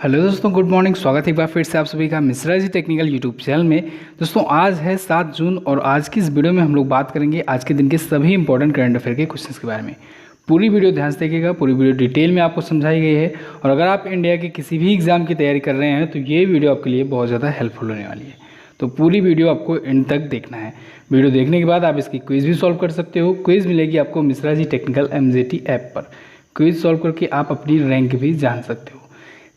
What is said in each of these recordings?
Hello दोस्तों, good morning. स्वागत है एक बार फिर से आप सभी का Mishra ji technical YouTube channel में। दोस्तों आज है 7 जून और आज की इस वीडियो में हम लोग बात करेंगे आज के दिन के सभी इंपॉर्टेंट करंट अफेयर के क्वेश्चंस के बारे में। पूरी वीडियो ध्यान से देखिएगा, पूरी वीडियो डिटेल में आपको समझाई गई है। और अगर आप इंडिया के किसी भी एग्जाम की तैयारी कर रहे हैं तो ये वीडियो आपके लिए बहुत ज़्यादा हेल्पफुल होने वाली है। तो पूरी वीडियो आपको एंड तक देखना है। वीडियो देखने के बाद आप इसकी क्विज़ भी सॉल्व कर सकते हो। क्विज़ मिलेगी आपको Mishra ji technical MJT app पर। क्विज़ सॉल्व करके आप अपनी रैंक भी जान सकते हो।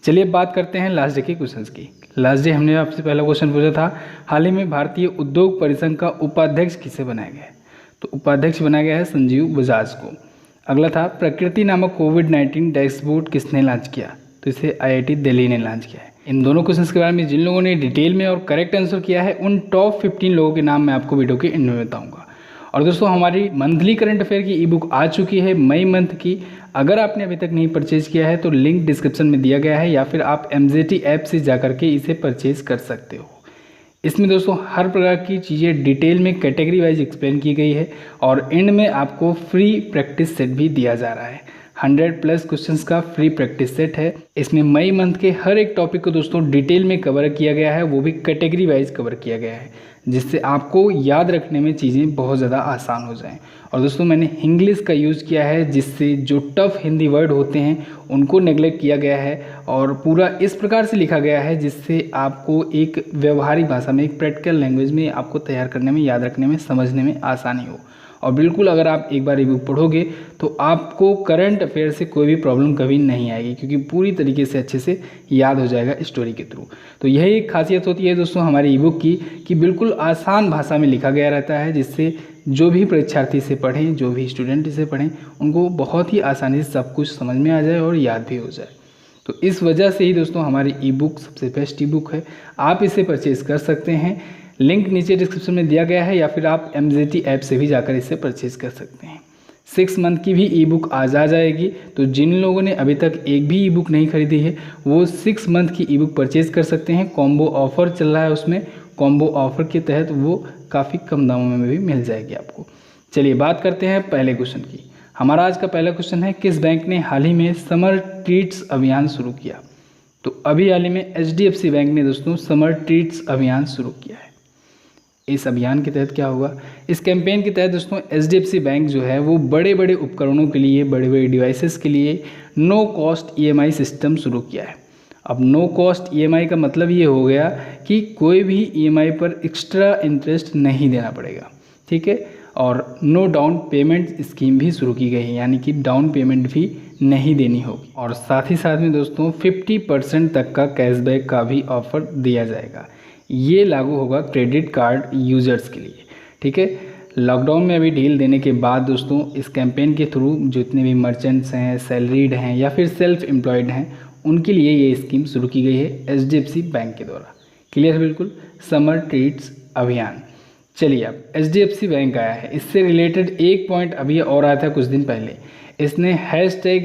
चलिए बात करते हैं लास्ट डे के क्वेश्चंस की। लास्ट डे हमने आपसे पहला क्वेश्चन पूछा था, हाल ही में भारतीय उद्योग परिसंघ का उपाध्यक्ष किसे बनाया गया है? तो उपाध्यक्ष बनाया गया है संजीव बजाज को। अगला था, प्रकृति नामक कोविड-19 डैशबोर्ड किसने लॉन्च किया? तो इसे IIT दिल्ली ने लॉन्च किया है। इन दोनों क्वेश्चंस के बारे में जिन लोगों ने डिटेल में और करेक्ट आंसर किया है उन टॉप 15 लोगों के नाम मैं आपको वीडियो के एंड में बताऊंगा। और दोस्तों हमारी मंथली करंट अफेयर की ई बुक आ चुकी है मई मंथ की। अगर आपने अभी तक नहीं परचेज किया है तो लिंक डिस्क्रिप्शन में दिया गया है या फिर आप MJT ऐप से जाकर के इसे परचेज कर सकते हो। इसमें दोस्तों हर प्रकार की चीज़ें डिटेल में कैटेगरी वाइज एक्सप्लेन की गई है और एंड में आपको फ्री प्रैक्टिस सेट भी दिया जा रहा है। 100+ क्वेश्चंस का फ्री प्रैक्टिस सेट है। इसमें मई मंथ के हर एक टॉपिक को दोस्तों डिटेल में कवर किया गया है, वो भी कैटेगरी वाइज कवर किया गया है, जिससे आपको याद रखने में चीज़ें बहुत ज़्यादा आसान हो जाएं। और दोस्तों मैंने इंग्लिश का यूज़ किया है, जिससे जो टफ हिंदी वर्ड होते हैं उनको नेगलेक्ट किया गया है और पूरा इस प्रकार से लिखा गया है जिससे आपको एक व्यवहारिक भाषा में, एक प्रैक्टिकल लैंग्वेज में आपको तैयार करने में, याद रखने में, समझने में आसानी हो। और बिल्कुल अगर आप एक बार ये बुक पढ़ोगे तो आपको करंट अफेयर से कोई भी प्रॉब्लम कभी नहीं आएगी, क्योंकि पूरी तरीके से अच्छे से याद हो जाएगा स्टोरी के थ्रू। तो यही एक खासियत होती है दोस्तों हमारी ई बुक की, कि बिल्कुल आसान भाषा में लिखा गया रहता है, जिससे जो भी परीक्षार्थी इसे पढ़ें, जो भी स्टूडेंट इसे पढ़ें, उनको बहुत ही आसानी से सब कुछ समझ में आ जाए और याद भी हो जाए। तो इस वजह से ही दोस्तों हमारी ई बुक सबसे बेस्ट ई बुक है। आप इसे परचेज़ कर सकते हैं, लिंक नीचे डिस्क्रिप्शन में दिया गया है, या फिर आप MJT ऐप से भी जाकर इसे परचेज कर सकते हैं। 6 मंथ की भी ई बुक आज आ जाएगी। तो जिन लोगों ने अभी तक एक भी ई बुक नहीं खरीदी है वो 6 मंथ की ई बुक परचेज कर सकते हैं। कॉम्बो ऑफर चल रहा है, उसमें कॉम्बो ऑफर के तहत वो काफ़ी कम दामों में भी मिल जाएगी आपको। चलिए बात करते हैं पहले क्वेश्चन की। हमारा आज का पहला क्वेश्चन है, किस बैंक ने हाल ही में समर ट्रीट्स अभियान शुरू किया? तो अभी हाल ही में HDFC बैंक ने दोस्तों समर ट्रीट्स अभियान शुरू किया है। इस अभियान के तहत क्या होगा? इस कैंपेन के तहत दोस्तों HDFC बैंक जो है वो बड़े बड़े उपकरणों के लिए, बड़े बड़े डिवाइसेस के लिए नो कॉस्ट EMI सिस्टम शुरू किया है। अब नो कॉस्ट EMI का मतलब ये हो गया कि कोई भी EMI पर एक्स्ट्रा इंटरेस्ट नहीं देना पड़ेगा, ठीक है। और नो डाउन पेमेंट स्कीम भी शुरू की गई है, यानी कि डाउन पेमेंट भी नहीं देनी होगी। और साथ ही साथ में दोस्तों 50% तक का कैशबैक का भी ऑफर दिया जाएगा। ये लागू होगा क्रेडिट कार्ड यूजर्स के लिए, ठीक है। लॉकडाउन में अभी ढील देने के बाद दोस्तों इस कैंपेन के थ्रू जितने भी मर्चेंट्स हैं, सैलरीड हैं या फिर सेल्फ एम्प्लॉयड हैं, उनके लिए ये स्कीम शुरू की गई है HDFC बैंक के द्वारा। क्लियर है बिल्कुल, समर ट्रीट्स अभियान। चलिए अब HDFC बैंक आया है, इससे रिलेटेड एक पॉइंट अभी और आया था कुछ दिन पहले। इसने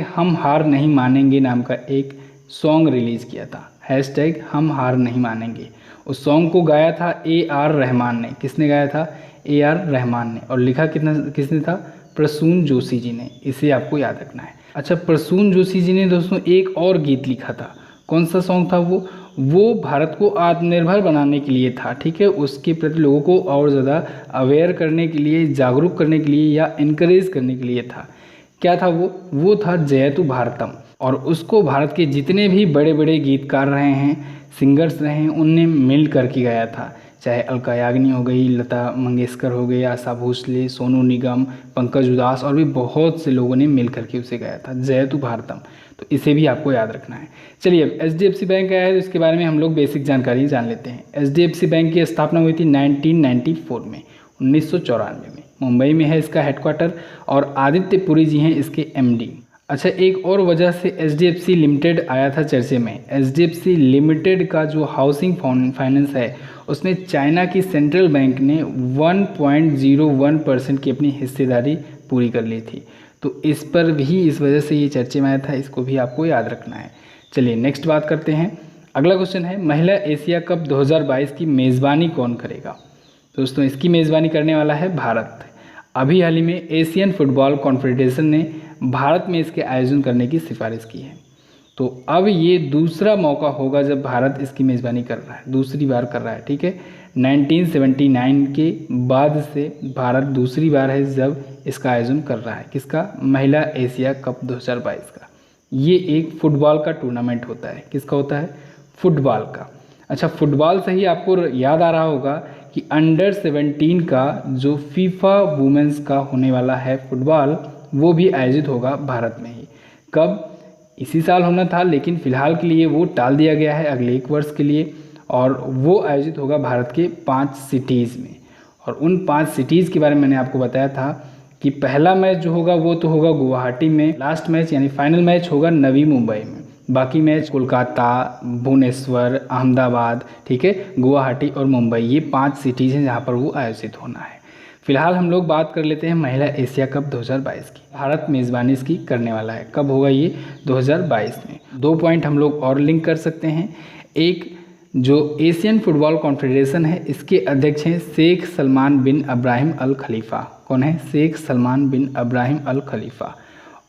#हम हार नहीं मानेंगे नाम का एक सॉन्ग रिलीज़ किया था। #हम हार नहीं मानेंगे। उस सॉन्ग को गाया था AR रहमान ने। किसने गाया था? AR रहमान ने। और लिखा किसने था? प्रसून जोशी जी ने। इसे आपको याद रखना है। अच्छा, प्रसून जोशी जी ने दोस्तों एक और गीत लिखा था। कौन सा सॉन्ग था वो भारत को आत्मनिर्भर बनाने के लिए था, ठीक है। उसके प्रति लोगों को और ज़्यादा अवेयर करने के लिए, जागरूक करने के लिए या इनकरेज करने के लिए था। क्या था वो था जयतु भारतम। और उसको भारत के जितने भी बड़े बड़े गीतकार रहे हैं, सिंगर्स रहे हैं, उनने मिल करके गाया था। चाहे अलका याग्निक हो गई, लता मंगेशकर हो गई, आशा भोसले, सोनू निगम, पंकज उदास और भी बहुत से लोगों ने मिल करके उसे गाया था, जयतु भारतम। तो इसे भी आपको याद रखना है। चलिए अब HDFC बैंक आया है तो इसके बारे में हम लोग बेसिक जानकारी जान लेते हैं। HDFC बैंक की स्थापना हुई थी 1994 में, 1994 में। मुंबई में है इसका हेडक्वार्टर और आदित्य पुरी जी हैं इसके MD। अच्छा, एक और वजह से HDFC लिमिटेड आया था चर्चे में। HDFC लिमिटेड का जो हाउसिंग फाइनेंस है उसमें चाइना की सेंट्रल बैंक ने 1.01% की अपनी हिस्सेदारी पूरी कर ली थी। तो इस पर भी इस वजह से ये चर्चे में आया था, इसको भी आपको याद रखना है। चलिए नेक्स्ट बात करते हैं। अगला क्वेश्चन है, महिला एशिया कप 2022 की मेज़बानी कौन करेगा? दोस्तों इसकी मेज़बानी करने वाला है भारत। अभी हाल ही में एशियन फुटबॉल कॉन्फेडरेशन ने भारत में इसके आयोजन करने की सिफारिश की है। तो अब ये दूसरा मौका होगा जब भारत इसकी मेज़बानी कर रहा है, दूसरी बार कर रहा है, ठीक है। 1979 के बाद से भारत दूसरी बार है जब इसका आयोजन कर रहा है। किसका? महिला एशिया कप 2022 का। ये एक फुटबॉल का टूर्नामेंट होता है। किसका होता है? फुटबॉल का। अच्छा, फुटबॉल से ही आपको याद आ रहा होगा कि अंडर 17 का जो फीफा वुमेंस का होने वाला है फुटबॉल, वो भी आयोजित होगा भारत में ही। कब? इसी साल होना था, लेकिन फ़िलहाल के लिए वो टाल दिया गया है अगले 1 वर्ष के लिए, और वो आयोजित होगा भारत के 5 सिटीज़ में। और उन 5 सिटीज़ के बारे में मैंने आपको बताया था कि पहला मैच जो होगा वो तो होगा गुवाहाटी में, लास्ट मैच यानी फाइनल मैच होगा नवी मुंबई में, बाकी मैच कोलकाता, भुवनेश्वर, अहमदाबाद, ठीक है, गुवाहाटी और मुंबई, ये 5 सिटीज़ हैं जहाँ पर वो आयोजित होना है। फिलहाल हम लोग बात कर लेते हैं महिला एशिया कप 2022 की। भारत मेज़बानी इसकी करने वाला है। कब होगा ये? 2022 में। 2 पॉइंट हम लोग और लिंक कर सकते हैं। एक, जो एशियन फुटबॉल कॉन्फेडरेशन है, इसके अध्यक्ष हैं शेख सलमान बिन इब्राहिम अल खलीफा। कौन है? शेख सलमान बिन इब्राहिम अल खलीफा।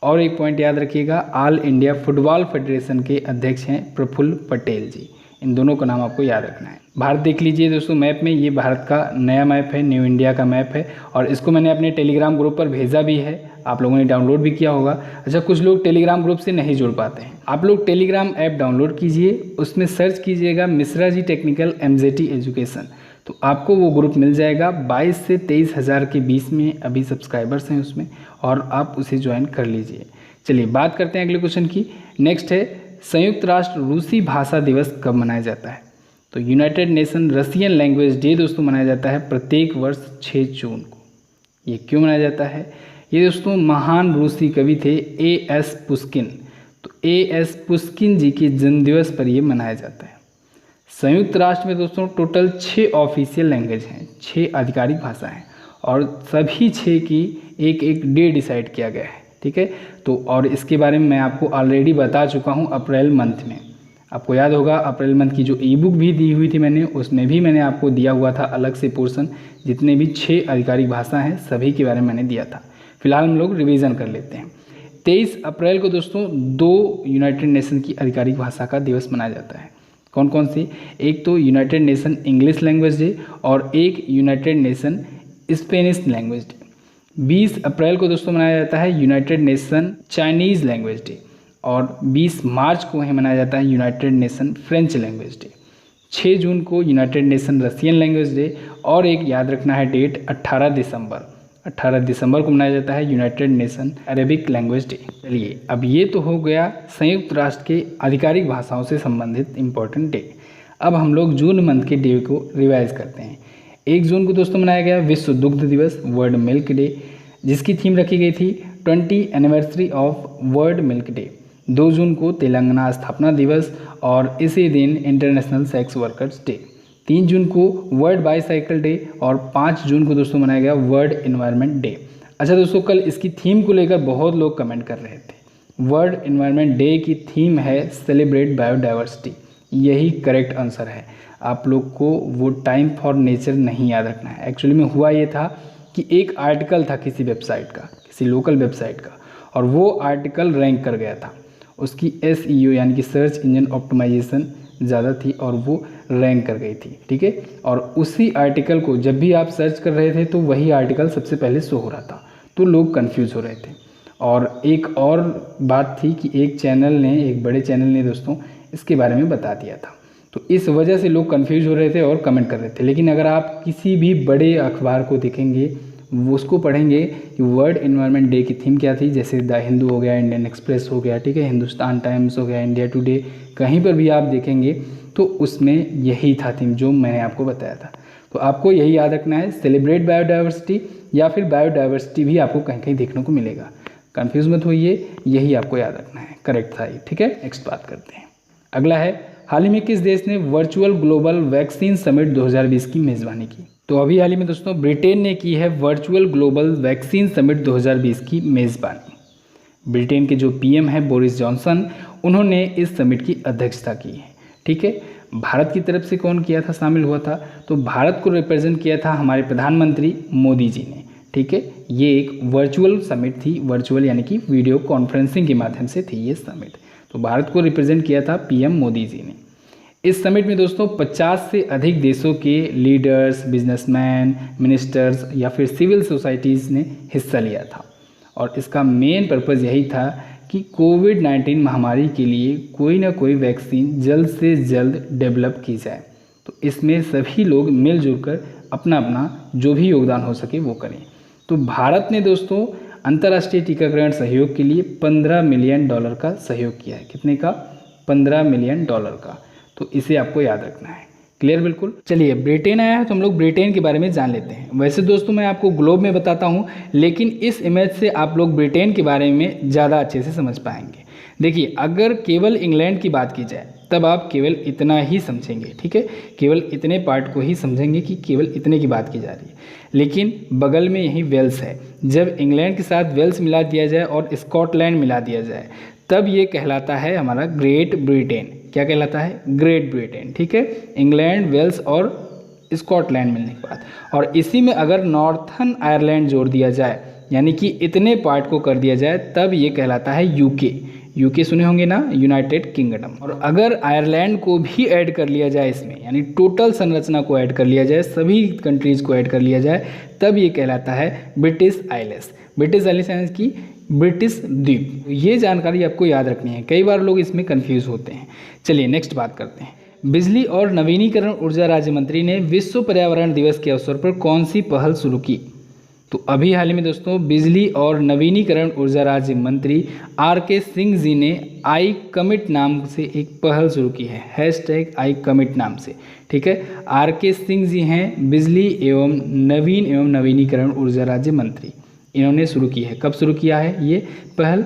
और एक पॉइंट याद रखिएगा, ऑल इंडिया फुटबॉल फेडरेशन के अध्यक्ष हैं प्रफुल्ल पटेल जी। इन दोनों का नाम आपको याद रखना है। भारत देख लीजिए दोस्तों मैप में, ये भारत का नया मैप है, न्यू इंडिया का मैप है, और इसको मैंने अपने टेलीग्राम ग्रुप पर भेजा भी है, आप लोगों ने डाउनलोड भी किया होगा। अच्छा, कुछ लोग टेलीग्राम ग्रुप से नहीं जुड़ पाते हैं, आप लोग टेलीग्राम ऐप डाउनलोड कीजिए, उसमें सर्च कीजिएगा Mishra ji technical MZT education, तो आपको वो ग्रुप मिल जाएगा। 22 से 23 हज़ार के बीच में अभी सब्सक्राइबर्स हैं उसमें, और आप उसे ज्वाइन कर लीजिए। चलिए बात करते हैं अगले क्वेश्चन की। नेक्स्ट है, संयुक्त राष्ट्र रूसी भाषा दिवस कब मनाया जाता है? तो United nation Russian language day दोस्तों मनाया जाता है प्रत्येक वर्ष 6 जून को। ये क्यों मनाया जाता है? ये दोस्तों महान रूसी कवि थे A.S. पुष्किन, तो A.S. पुष्किन जी के जन्मदिवस पर ये मनाया जाता है। संयुक्त राष्ट्र में दोस्तों टोटल 6 ऑफिशियल लैंग्वेज हैं, 6 आधिकारिक भाषा हैं, और सभी 6 की एक एक डे डिसाइड किया गया है, ठीक है। तो और इसके बारे में मैं आपको ऑलरेडी बता चुका हूँ अप्रैल मंथ में। आपको याद होगा अप्रैल मंथ की जो ई बुक भी दी हुई थी मैंने, उसमें भी मैंने आपको दिया हुआ था अलग से पोर्शन, जितने भी 6 आधिकारिक भाषा हैं सभी के बारे में मैंने दिया था। फिलहाल हम लोग रिवीजन कर लेते हैं। 23 अप्रैल को दोस्तों 2 यूनाइटेड नेशन की आधिकारिक भाषा का दिवस मनाया जाता है। कौन कौन सी? एक तो United nation English language day, और एक United nation Spanish language day. 20 अप्रैल को दोस्तों मनाया जाता है United nation Chinese language day, और 20 मार्च को वहीं मनाया जाता है United nation French language day. 6 जून को United nation Russian language day, और एक याद रखना है डेट 18 दिसंबर को मनाया जाता है United nation Arabic language day. चलिए अब ये तो हो गया संयुक्त राष्ट्र के आधिकारिक भाषाओं से संबंधित इम्पोर्टेंट डे। अब हम लोग जून मंथ के डे को रिवाइज करते हैं। 1 जून को दोस्तों मनाया गया विश्व दुग्ध दिवस, वर्ल्ड मिल्क डे, जिसकी थीम रखी गई थी 20 anniversary of world milk day. 2 जून को तेलंगाना स्थापना दिवस, और इसी दिन इंटरनेशनल सेक्स वर्कर्स डे। 3 जून को वर्ल्ड बाईसाइकिल डे, और 5 जून को दोस्तों मनाया गया वर्ल्ड एनवायरनमेंट डे। अच्छा दोस्तों, कल इसकी थीम को लेकर बहुत लोग कमेंट कर रहे थे। वर्ल्ड एनवायरनमेंट डे की थीम है सेलिब्रेट बायोडाइवर्सिटी, यही करेक्ट आंसर है। आप लोग को वो टाइम फॉर नेचर नहीं याद रखना है। एक्चुअली में हुआ ये था कि एक आर्टिकल था किसी वेबसाइट का, किसी लोकल वेबसाइट का, और वो आर्टिकल रैंक कर गया था, उसकी SEO यानी कि सर्च इंजन ऑप्टिमाइजेशन ज़्यादा थी, और वो रैंक कर गई थी, ठीक है। और उसी आर्टिकल को जब भी आप सर्च कर रहे थे तो वही आर्टिकल सबसे पहले शो हो रहा था, तो लोग कंफ्यूज हो रहे थे। और एक और बात थी कि एक चैनल ने, एक बड़े चैनल ने दोस्तों इसके बारे में बता दिया था, तो इस वजह से लोग कंफ्यूज हो रहे थे और कमेंट कर रहे थे। लेकिन अगर आप किसी भी बड़े अखबार को देखेंगे, वो उसको पढ़ेंगे कि वर्ल्ड एनवायरनमेंट डे की थीम क्या थी, जैसे द हिंदू हो गया, इंडियन एक्सप्रेस हो गया, ठीक है, हिंदुस्तान टाइम्स हो गया, इंडिया टुडे, कहीं पर भी आप देखेंगे तो उसमें यही था थीम जो मैंने आपको बताया था। तो आपको यही याद रखना है, सेलिब्रेट बायोडाइवर्सिटी, या फिर बायोडाइवर्सिटी भी आपको कहीं कहीं देखने को मिलेगा। कन्फ्यूज मत होइए, यही आपको याद रखना है, करेक्ट था ये, ठीक है। नेक्स्ट बात करते हैं। अगला है, हाल ही में किस देश ने वर्चुअल ग्लोबल वैक्सीन समिट 2020 की मेज़बानी की? तो अभी हाल ही में दोस्तों ब्रिटेन ने की है वर्चुअल ग्लोबल वैक्सीन समिट 2020 की मेज़बानी। ब्रिटेन के जो PM हैं बोरिस जॉनसन, उन्होंने इस समिट की अध्यक्षता की है, ठीक है। भारत की तरफ से कौन किया था, शामिल हुआ था? तो भारत को रिप्रेजेंट किया था हमारे प्रधानमंत्री मोदी जी ने, ठीक है। ये एक वर्चुअल समिट थी, वर्चुअल यानी कि वीडियो कॉन्फ्रेंसिंग के माध्यम से थी ये समिट। तो भारत को रिप्रेजेंट किया था पीएम मोदी जी ने। इस समिट में दोस्तों 50 से अधिक देशों के लीडर्स, बिजनेसमैन, मिनिस्टर्स या फिर सिविल सोसाइटीज़ ने हिस्सा लिया था और इसका मेन पर्पज़ यही था कि कोविड-19 महामारी के लिए कोई ना कोई वैक्सीन जल्द से जल्द डेवलप की जाए। तो इसमें सभी लोग मिलजुल कर अपना अपना जो भी योगदान हो सके वो करें। तो भारत ने दोस्तों अंतर्राष्ट्रीय टीकाकरण सहयोग के लिए $15 मिलियन का सहयोग किया है। कितने का? $15 मिलियन का। तो इसे आपको याद रखना है। क्लियर बिल्कुल। चलिए, ब्रिटेन आया है तो हम लोग ब्रिटेन के बारे में जान लेते हैं। वैसे दोस्तों मैं आपको ग्लोब में बताता हूँ, लेकिन इस इमेज से आप लोग ब्रिटेन के बारे में ज़्यादा अच्छे से समझ पाएंगे। देखिए, अगर केवल इंग्लैंड की बात की जाए तब आप केवल इतना ही समझेंगे, ठीक है, केवल इतने पार्ट को ही समझेंगे कि केवल इतने की बात की जा रही है। लेकिन बगल में यही वेल्स है। जब इंग्लैंड के साथ वेल्स मिला दिया जाए और स्कॉटलैंड मिला दिया जाए तब ये कहलाता है हमारा ग्रेट ब्रिटेन। क्या कहलाता है? ग्रेट ब्रिटेन, ठीक है। इंग्लैंड, वेल्स और स्कॉटलैंड मिलने के बाद, और इसी में अगर नॉर्थन आयरलैंड जोड़ दिया जाए, यानी कि इतने पार्ट को कर दिया जाए, तब ये कहलाता है यूके। यूके सुने होंगे ना, यूनाइटेड किंगडम। और अगर आयरलैंड को भी ऐड कर लिया जाए इसमें, यानी टोटल संरचना को ऐड कर लिया जाए, सभी कंट्रीज़ को ऐड कर लिया जाए, तब ये कहलाता है ब्रिटिश आइलैंड्स। ब्रिटिश आइलैंड्स यानी कि ब्रिटिश द्वीप। ये जानकारी आपको याद रखनी है, कई बार लोग इसमें कंफ्यूज होते हैं। चलिए नेक्स्ट बात करते हैं। बिजली और नवीनीकरण ऊर्जा राज्य मंत्री ने विश्व पर्यावरण दिवस के अवसर पर कौन सी पहल शुरू की? तो अभी हाल ही में दोस्तों बिजली और नवीनीकरण ऊर्जा राज्य मंत्री आर.के. सिंह जी ने आई कमिट नाम से एक पहल शुरू की है, #आई कमिट नाम से, ठीक है। आर.के. सिंह जी हैं बिजली एवं नवीनीकरण ऊर्जा राज्य मंत्री। इन्होंने शुरू की है। कब शुरू किया है ये पहल?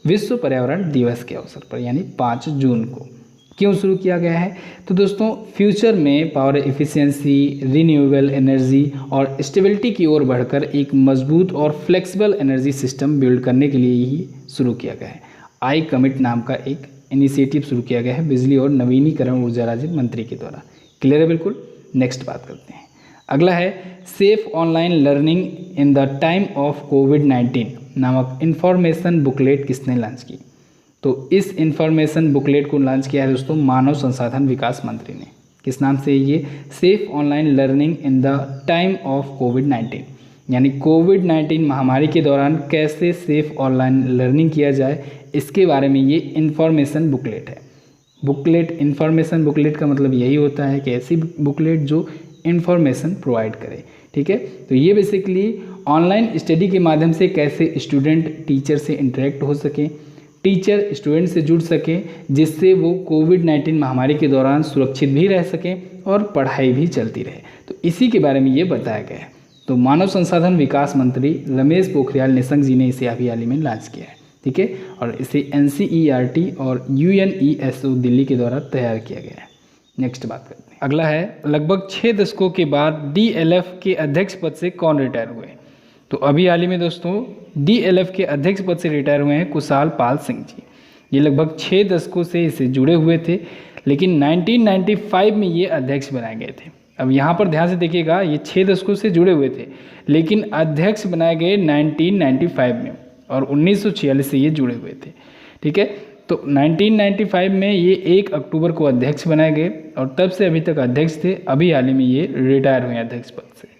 विश्व पर्यावरण दिवस के अवसर पर, यानी 5 जून को। क्यों शुरू किया गया है? तो दोस्तों फ्यूचर में पावर एफिशिएंसी, रिन्यूएबल एनर्जी और स्टेबिलिटी की ओर बढ़कर एक मजबूत और फ्लेक्सिबल एनर्जी सिस्टम बिल्ड करने के लिए ही शुरू किया गया है। आई कमिट नाम का एक इनिशिएटिव शुरू किया गया है बिजली और नवीनीकरण ऊर्जा राज्य मंत्री के द्वारा। क्लियर है बिल्कुल। नेक्स्ट बात करते हैं। अगला है safe online learning in the time of कोविड-19 नामक इन्फॉर्मेशन बुकलेट किसने लॉन्च की? तो इस इन्फॉर्मेशन बुकलेट को लॉन्च किया है दोस्तों मानव संसाधन विकास मंत्री ने। किस नाम से? ये safe online learning in the time of कोविड-19, यानी कोविड-19 महामारी के दौरान कैसे सेफ ऑनलाइन लर्निंग किया जाए, इसके बारे में ये इन्फॉर्मेशन बुकलेट है। बुकलेट, इन्फॉर्मेशन बुकलेट का मतलब यही होता है कि ऐसी बुकलेट जो इन्फॉर्मेशन प्रोवाइड करे, ठीक है। तो ये बेसिकली ऑनलाइन स्टडी के माध्यम से कैसे स्टूडेंट टीचर से इंटरेक्ट हो सके, टीचर स्टूडेंट से जुड़ सके, जिससे वो कोविड-19 महामारी के दौरान सुरक्षित भी रह सकें और पढ़ाई भी चलती रहे। तो इसी के बारे में ये बताया गया है। तो मानव संसाधन विकास मंत्री रमेश पोखरियाल निशंक जी ने इसे अभी हाल ही में लॉन्च किया है, ठीक है। और इसे NCERT और UNESCO दिल्ली के द्वारा तैयार किया गया है। नेक्स्ट बात करते हैं। अगला है लगभग 6 दशकों के बाद DLF के अध्यक्ष पद से कौन रिटायर हुए? तो अभी हाल ही में दोस्तों DLF के अध्यक्ष पद से रिटायर हुए हैं कुशाल पाल सिंह जी। ये लगभग 6 दशकों से इससे जुड़े हुए थे, लेकिन 1995 में ये अध्यक्ष बनाए गए थे। अब यहाँ पर ध्यान से देखिएगा, ये 6 दशकों से जुड़े हुए थे, लेकिन अध्यक्ष बनाए गए 1995 में और 1946 से ये जुड़े हुए थे, ठीक है। तो 1995 में ये 1 अक्टूबर को अध्यक्ष बनाए गए और तब से अभी तक अध्यक्ष थे। अभी हाल ही में ये रिटायर हुए अध्यक्ष पद से।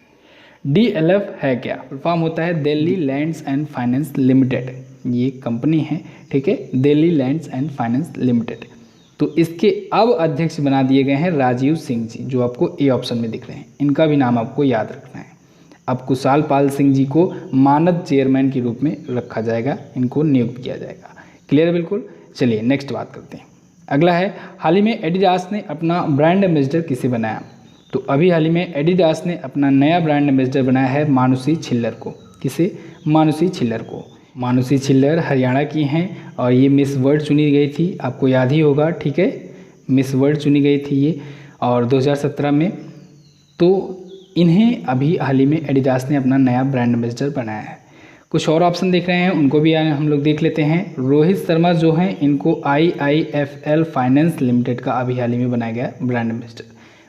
DLF है क्या? फुल फॉर्म होता है Delhi lands and finance limited. ये कंपनी है, ठीक है, Delhi lands and finance limited. तो इसके अब अध्यक्ष बना दिए गए हैं राजीव सिंह जी, जो आपको ए ऑप्शन में दिख रहे हैं। इनका भी नाम आपको याद रखना है। अब कुशाल पाल सिंह जी को मानद चेयरमैन के रूप में रखा जाएगा, इनको नियुक्त किया जाएगा। क्लियर बिल्कुल। चलिए नेक्स्ट बात करते हैं। अगला है हाल ही में एडिडास ने अपना ब्रांड एम्बेसडर किसे बनाया? तो अभी हाल ही में एडिडास ने अपना नया ब्रांड एम्बेसडर बनाया है मानुषी छिल्लर को। किसे? मानुषी छिल्लर को। मानुषी छिल्लर हरियाणा की हैं और ये मिस वर्ल्ड चुनी गई थी, आपको याद ही होगा, ठीक है। मिस वर्ल्ड चुनी गई थी ये और 2017 में। तो इन्हें अभी हाल ही में एडिडास ने अपना नया ब्रांड एम्बेसडर बनाया है। कुछ और ऑप्शन देख रहे हैं, उनको भी हम लोग देख लेते हैं। रोहित शर्मा जो हैं, इनको IIFL फाइनेंस लिमिटेड का अभी हाल ही में बनाया गया ब्रांड एम्बेसडर।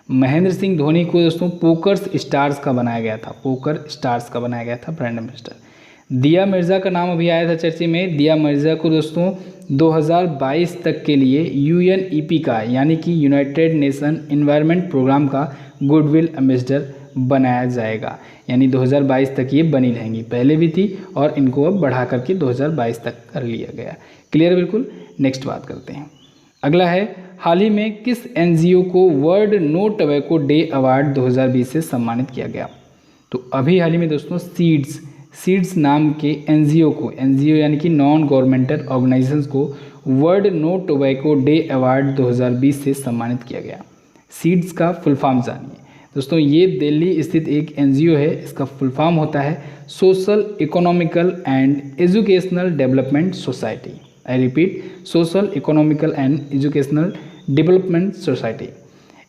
महेंद्र सिंह धोनी को दोस्तों पोकर स्टार्स का बनाया गया था, पोकर स्टार्स का बनाया गया था ब्रांड एम्बेसडर। दिया मिर्ज़ा का नाम अभी आया था चर्चे में। दिया मिर्ज़ा को दोस्तों 2022 तक के लिए UNEP का यानी कि यूनाइटेड नेशन एनवायरनमेंट प्रोग्राम का गुडविल एम्बेसडर बनाया जाएगा, यानी 2022 तक ये बनी रहेंगी। पहले भी थी और इनको अब बढ़ा करके 2022 तक कर लिया गया। क्लियर बिल्कुल। नेक्स्ट बात करते हैं। अगला है, हाल ही में किस NGO को world no tobacco day award 2020 से सम्मानित किया गया? तो अभी हाल ही में दोस्तों सीड्स नाम के NGO यानी कि नॉन गवर्नमेंटल ऑर्गेनाइजेशंस को world no tobacco day award 2020 से सम्मानित किया गया। सीड्स का फुल फॉर्म जानिए दोस्तों। ये दिल्ली स्थित एक NGO है। इसका फुल फॉर्म होता है social economical and educational development society. I repeat, social economical and educational development society.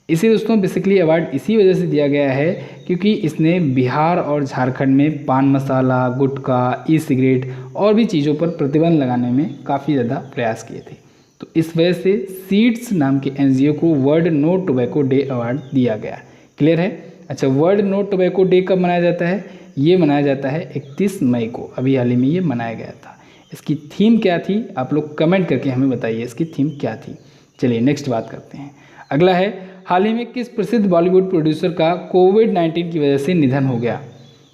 इसे दोस्तों बेसिकली अवार्ड इसी वजह से दिया गया है क्योंकि इसने बिहार और झारखंड में पान मसाला, गुटखा, ई सिगरेट और भी चीज़ों पर प्रतिबंध लगाने में काफ़ी ज़्यादा प्रयास किए थे। तो इस वजह से सीड्स नाम के NGO को world no tobacco day award दिया गया। क्लियर है। अच्छा, वर्ल्ड नो टोबैको डे कब मनाया जाता है? ये मनाया जाता है 31 मई को। अभी हाल ही में ये मनाया गया था। इसकी थीम क्या थी? आप लोग कमेंट करके हमें बताइए इसकी थीम क्या थी। चलिए नेक्स्ट बात करते हैं। अगला है, हाल ही में किस प्रसिद्ध बॉलीवुड प्रोड्यूसर का कोविड-19 की वजह से निधन हो गया?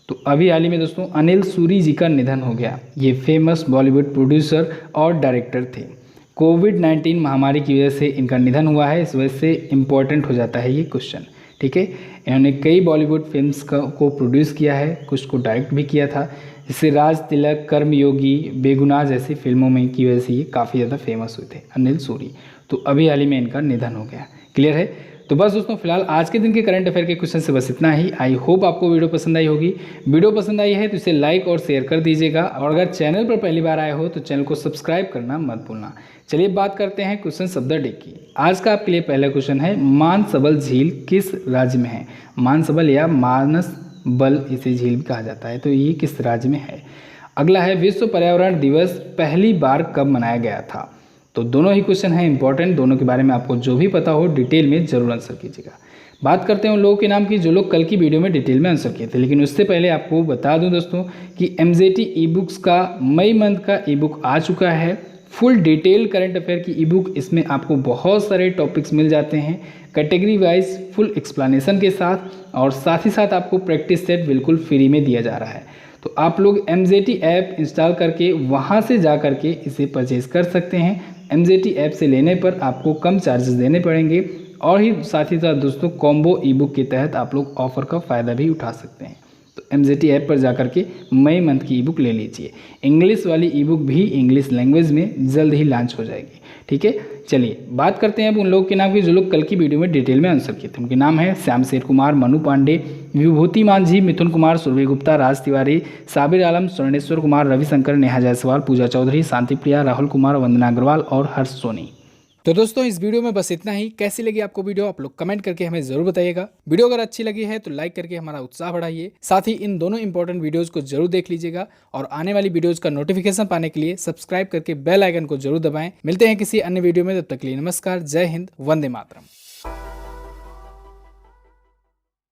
तो अभी हाल ही में दोस्तों अनिल सूरी जी का निधन हो गया। ये फेमस बॉलीवुड प्रोड्यूसर और डायरेक्टर थे। कोविड-19 महामारी की वजह से इनका निधन हुआ है। इस वजह से इम्पोर्टेंट हो जाता है ये क्वेश्चन। ठीक है। इन्होंने कई बॉलीवुड फिल्म्स को प्रोड्यूस किया है, कुछ को डायरेक्ट भी किया था, जिससे राज तिलक, कर्मयोगी, बेगुनाह जैसी फिल्मों में की वजह से ये काफ़ी ज़्यादा फेमस हुए थे, अनिल सूरी। तो अभी हाल ही में इनका निधन हो गया। क्लियर है। तो बस दोस्तों फिलहाल आज के दिन के करंट अफेयर के क्वेश्चन से बस इतना ही। आई होप आपको वीडियो पसंद आई होगी। वीडियो पसंद आई है तो इसे लाइक और शेयर कर दीजिएगा, और अगर चैनल पर पहली बार आए हो तो चैनल को सब्सक्राइब करना मत भूलना। चलिए बात करते हैं क्वेश्चन ऑफ द डे की। आज का आपके लिए पहला क्वेश्चन है, मानसबल झील किस राज्य में है? मानसबल या मानसबल इसे झील भी कहा जाता है, तो ये किस राज्य में है? अगला है, विश्व पर्यावरण दिवस पहली बार कब मनाया गया था? तो दोनों ही क्वेश्चन हैं इंपॉर्टेंट, दोनों के बारे में आपको जो भी पता हो डिटेल में जरूर आंसर कीजिएगा। बात करते हैं उन लोगों के नाम की जो लोग कल की वीडियो में डिटेल में आंसर किए थे, लेकिन उससे पहले आपको बता दूं दोस्तों कि MZT ई बुक्स का मई मंथ का ई बुक आ चुका है। फुल डिटेल करंट अफेयर की ई बुक, इसमें आपको बहुत सारे टॉपिक्स मिल जाते हैं कैटेगरी वाइज फुल एक्सप्लेनेशन के साथ, और साथ ही साथ आपको प्रैक्टिस सेट बिल्कुल फ्री में दिया जा रहा है। तो आप लोग MZT ऐप इंस्टॉल करके वहाँ से जा करके इसे परचेज़ कर सकते हैं। MZT ऐप से लेने पर आपको कम चार्जेस देने पड़ेंगे, और ही साथ दोस्तों कॉम्बो ई बुक के तहत आप लोग ऑफर का फ़ायदा भी उठा सकते हैं। तो MZT ऐप पर जाकर के मई मंथ की ई बुक ले लीजिए। इंग्लिश वाली ई बुक भी इंग्लिश लैंग्वेज में जल्द ही लॉन्च हो जाएगी। ठीक है। चलिए बात करते हैं अब उन लोगों के नाम की जो लोग कल की वीडियो में डिटेल में आंसर किए थे। उनके नाम है श्याम शेर कुमार, मनु पांडे, विभूति मांझी, मिथुन कुमार, सुरभि गुप्ता, राज तिवारी, साबिर आलम, स्वर्णेश्वर कुमार, रविशंकर, नेहा जायसवाल, पूजा चौधरी, शांति प्रिया, राहुल कुमार, वंदना अग्रवाल और हर्ष सोनी। तो दोस्तों इस वीडियो में बस इतना ही। कैसी लगी आपको वीडियो आप लोग कमेंट करके हमें जरूर बताइएगा। वीडियो अगर अच्छी लगी है तो लाइक करके हमारा उत्साह बढ़ाइए। साथ ही इन दोनों इंपॉर्टेंट वीडियोस को जरूर देख लीजिएगा, और आने वाली वीडियोस का नोटिफिकेशन पाने के लिए सब्सक्राइब करके बेल आइकन को जरूर दबाएं। मिलते हैं किसी अन्य वीडियो में, तब तक के लिए नमस्कार, जय हिंद, वंदे मातरम।